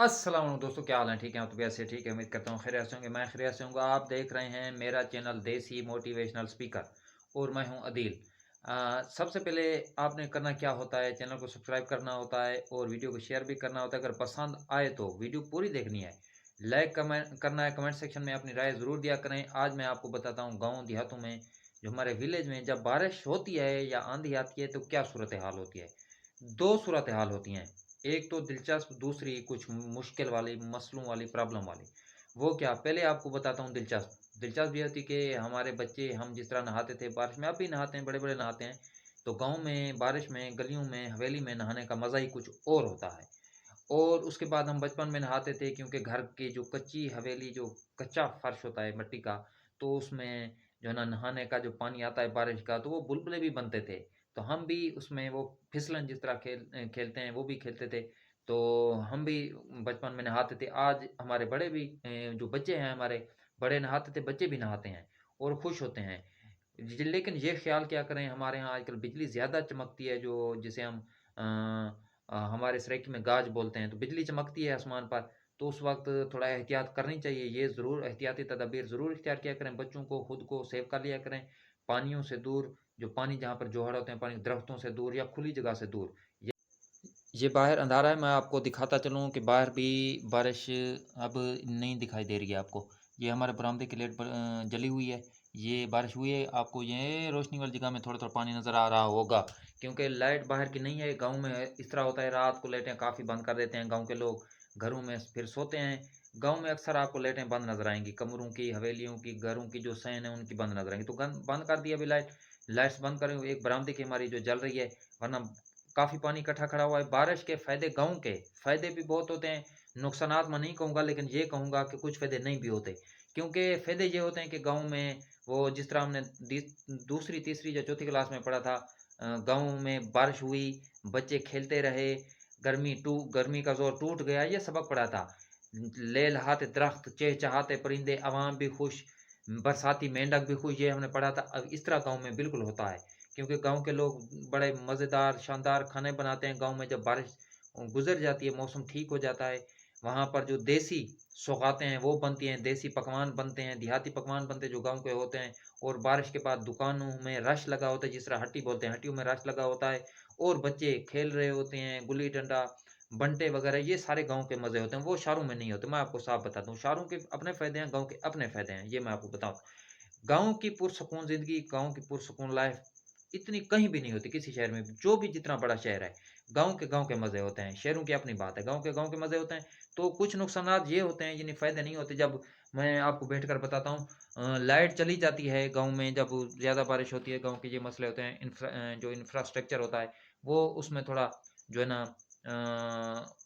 अस्सलाम वालेकुम दोस्तों, क्या हाल है? ठीक है, तो कैसे? ठीक है, उम्मीद करता हूँ खैरियत से होंगे। मैं खैरियत से हूँ। आप देख रहे हैं मेरा चैनल देसी मोटिवेशनल स्पीकर और मैं हूँ अदील। सबसे पहले आपने करना क्या होता है, चैनल को सब्सक्राइब करना होता है और वीडियो को शेयर भी करना होता है। अगर पसंद आए तो वीडियो पूरी देखनी है, लाइक कमेंट करना है, कमेंट सेक्शन में अपनी राय ज़रूर दिया करें। आज मैं आपको बताता हूँ गाँव देहातों में, जो हमारे विलेज में जब बारिश होती है या आंधी आती है तो क्या सूरत हाल होती है। दो सूरत हाल होती हैं, एक तो दिलचस्प, दूसरी कुछ मुश्किल वाली, मसलों वाली, प्रॉब्लम वाली। वो क्या? पहले आपको बताता हूँ दिलचस्प। दिलचस्प ये होती कि हमारे बच्चे, हम जिस तरह नहाते थे बारिश में, अब भी नहाते हैं, बड़े-बड़े नहाते हैं। तो गाँव में बारिश में, गलियों में, हवेली में नहाने का मज़ा ही कुछ और होता है। और उसके बाद हम बचपन में नहाते थे, क्योंकि घर की जो कच्ची हवेली, जो कच्चा फर्श होता है मिट्टी का, तो उसमें जो है ना नहाने का जो पानी आता है बारिश का, तो वो बुलबुले भी बनते थे। तो हम भी उसमें वो फिसलन जिस तरह खेलते हैं, वो भी खेलते थे। तो हम भी बचपन में नहाते थे। आज हमारे बड़े भी जो बच्चे हैं हमारे, बड़े नहाते थे, बच्चे भी नहाते हैं और खुश होते हैं। लेकिन ये ख्याल क्या करें, हमारे यहाँ आजकल बिजली ज़्यादा चमकती है, जो जिसे हम हमारे सराइकी में गाज बोलते हैं। तो बिजली चमकती है आसमान पर, तो उस वक्त थोड़ा एहतियात करनी चाहिए। ये ज़रूर एहतियाती तदाबीर ज़रूर इख्तियार किया करें, बच्चों को, खुद को सेव कर लिया करें। पानियों से दूर, जो पानी जहाँ पर जोहड़ होते हैं, पानी दरख्तों से दूर या खुली जगह से दूर। ये बाहर अंधारा है, मैं आपको दिखाता चलूँ कि बाहर भी बारिश अब नहीं दिखाई दे रही है आपको। ये हमारे बरामदे की लाइट जली हुई है। ये बारिश हुई है, आपको ये रोशनी वाली जगह में थोड़ा-थोड़ा पानी नज़र आ रहा होगा, क्योंकि लाइट बाहर की नहीं है। गाँव में इस तरह होता है, रात को लाइटें काफ़ी बंद कर देते हैं गाँव के लोग, घरों में फिर सोते हैं। गाँव में अक्सर आपको लाइटें बंद नज़र आएँगी, कमरों की, हवेलियों की, घरों की जो सैन है उनकी बंद नज़र आएँगी। तो गन बंद कर दी अभी लाइट, लाइट्स बंद करें, एक बरामदे की हमारी जो जल रही है, वरना काफ़ी पानी इकट्ठा खड़ा हुआ है। बारिश के फ़ायदे, गाँव के फ़ायदे भी बहुत होते हैं। नुकसानात मैं नहीं कहूँगा, लेकिन ये कहूँगा कि कुछ फ़ायदे नहीं भी होते। क्योंकि फ़ायदे ये होते हैं कि गाँव में वो जिस तरह हमने दी दूसरी, तीसरी या चौथी क्लास में पढ़ा था, गाँव में बारिश हुई, बच्चे खेलते रहे, गर्मी का ज़ोर टूट गया, ये सबक पढ़ा था। लहलहाते दरख्त, चहचहाते परिंदे, अवाम भी खुश, बरसाती मेंढक भी खुश, ये हमने पढ़ा था। अब इस तरह गाँव में बिल्कुल होता है, क्योंकि गाँव के लोग बड़े मज़ेदार, शानदार खाने बनाते हैं। गाँव में जब बारिश गुज़र जाती है, मौसम ठीक हो जाता है, वहाँ पर जो देसी सौगातें हैं वो बनती हैं, देसी पकवान बनते हैं, देहाती पकवान बनते हैं जो गाँव के होते हैं। और बारिश के बाद दुकानों में रश लगा होता है, जिस तरह हट्टी बोलते हैं, हट्टियों में रश लगा होता है और बच्चे खेल रहे होते हैं, गुल्ली-डंडा, बंटे वगैरह, ये सारे गाँव के मज़े होते हैं, वो शहरों में नहीं होते। मैं आपको साफ बताता हूँ, शहरों के अपने फ़ायदे हैं, गाँव के अपने फ़ायदे हैं, ये मैं आपको बताऊँ। गाँव की पुरसुकून ज़िंदगी, गाँव की पुरसुकून लाइफ़ इतनी कहीं भी नहीं होती, किसी शहर में भी, जो भी जितना बड़ा शहर है। गाँव के मज़े होते हैं, शहरों की अपनी बात है, गाँव के मज़े होते हैं। तो कुछ नुकसानात ये होते हैं, यानी फ़ायदे नहीं होते। जब मैं आपको बैठ कर बताता हूँ, लाइट चली जाती है गाँव में, जब ज़्यादा बारिश होती है, गाँव के ये मसले होते हैं। जो इंफ्रास्ट्रक्चर होता है, वो उसमें थोड़ा जो है ना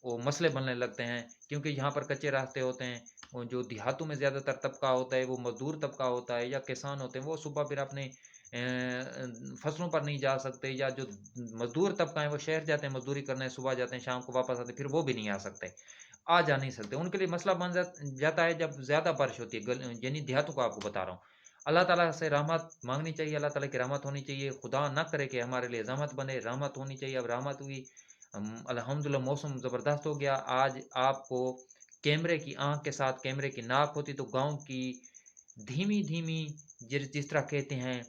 वो मसले बनने लगते हैं, क्योंकि यहाँ पर कच्चे रास्ते होते हैं। वो जो देहातों में ज़्यादातर तबका होता है, वो मज़दूर तबका होता है या किसान होते हैं, वो सुबह फिर अपने फसलों पर नहीं जा सकते, या जो मज़दूर तबका है वो शहर जाते हैं मज़दूरी करने, सुबह जाते हैं, शाम को वापस आते हैं, फिर वो भी नहीं आ सकते, आ जा नहीं सकते। उनके लिए मसला बन जाता है जब ज़्यादा बारिश होती है, यानी देहातों को आपको बता रहा हूँ। अल्लाह ताला से रहमत माँगनी चाहिए, अल्लाह ताला की रहमत होनी चाहिए, खुदा ना करे कि हमारे लिए ज़हमत बने, रहमत होनी चाहिए। अब रहमत हुई, अल्हम्दुलिल्लाह मौसम ज़बरदस्त हो गया। आज आपको कैमरे की आँख के साथ कैमरे की नाक होती तो गाँव की धीमी-धीमी, जिस तरह कहते हैं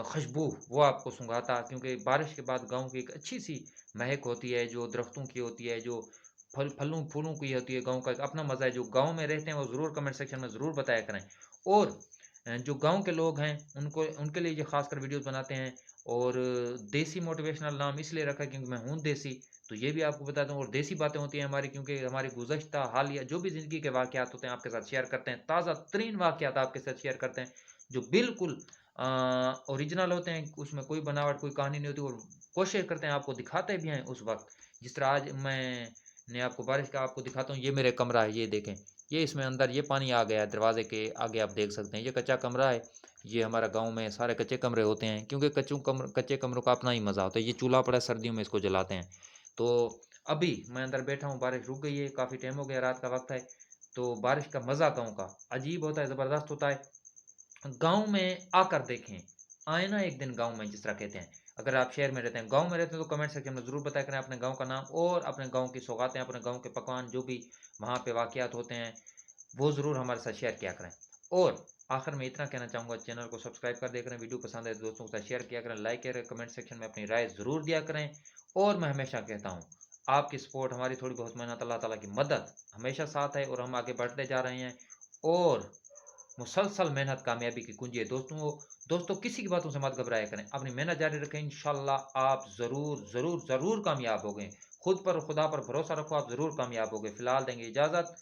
खुशबू, वो आपको सूँघाता, क्योंकि बारिश के बाद गाँव की एक अच्छी-सी महक होती है, जो दरख्तों की होती है, जो फलों-फूलों की होती है। गाँव का एक अपना मज़ा है। जो गाँव में रहते हैं वो ज़रूर कमेंट सेक्शन में ज़रूर बताया करें। और जो गाँव के लोग हैं उनको, उनके लिए ये ख़ासकर वीडियोज़ बनाते हैं। और देसी मोटिवेशनल नाम इसलिए रखा है क्योंकि मैं हूँ देसी, तो ये भी आपको बता दूँ। और देसी बातें होती हैं हमारी, क्योंकि हमारी गुज़श्ता हालिया जो भी ज़िंदगी के वाक़यात होते हैं आपके साथ शेयर करते हैं। ताज़ा तरीन वाक़यात आपके साथ शेयर करते हैं, जो बिल्कुल ओरिजिनल होते हैं, उसमें कोई बनावट, कोई कहानी नहीं होती। और कोशिश करते हैं, आपको दिखाते भी हैं उस वक़्त। जिस तरह आज मैंने आपको बारिश का आपको दिखाता हूँ, ये मेरे कमरा है, ये देखें। ये इसमें अंदर ये पानी आ गया है, दरवाज़े के आगे आप देख सकते हैं। ये कच्चा कमरा है। ये हमारा गाँव में सारे कच्चे कमरे होते हैं, क्योंकि कच्चे कमरों का अपना ही मज़ा होता है। ये चूल्हा पड़ा है, सर्दियों में इसको जलाते हैं। तो अभी मैं अंदर बैठा हूँ, बारिश रुक गई है, काफ़ी टाइम हो गया, रात का वक़्त है। तो बारिश का मज़ा गाँव का अजीब होता है, ज़बरदस्त होता है। गाँव में आकर देखें, आए ना एक दिन गाँव में, जिस तरह कहते हैं। अगर आप शहर में रहते हैं, गाँव में रहते हैं तो कमेंट सेक्शन में ज़रूर बताया करें अपने गाँव का नाम और अपने गाँव की सौगातें, अपने गाँव के पकवान जो भी वहाँ पे वाक़यात होते हैं, वो ज़रूर हमारे साथ शेयर किया करें। और आखिर में इतना कहना चाहूँगा, चैनल को सब्सक्राइब कर दिया करें, वीडियो पसंद है तो दोस्तों के साथ शेयर किया करें, लाइक करें, कमेंट सेक्शन में अपनी राय ज़रूर दिया करें। और मैं हमेशा कहता हूँ, आपकी सपोर्ट, हमारी थोड़ी बहुत मेहनत, अल्लाह ताला की मदद हमेशा साथ है और हम आगे बढ़ते जा रहे हैं। और मुसलसल मेहनत कामयाबी की कुंजी है। दोस्तों किसी की बातों से मत घबराया करें, अपनी मेहनत जारी रखें, इंशाल्लाह आप ज़रूर ज़रूर ज़रूर कामयाब होंगे। खुद पर, खुदा पर भरोसा रखो, आप ज़रूर कामयाब होंगे। फिलहाल देंगे इजाज़त,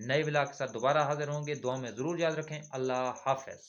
नए व्लॉग के साथ दोबारा हाजिर होंगे। दुआ में ज़रूर याद रखें। अल्लाह हाफ़िज़।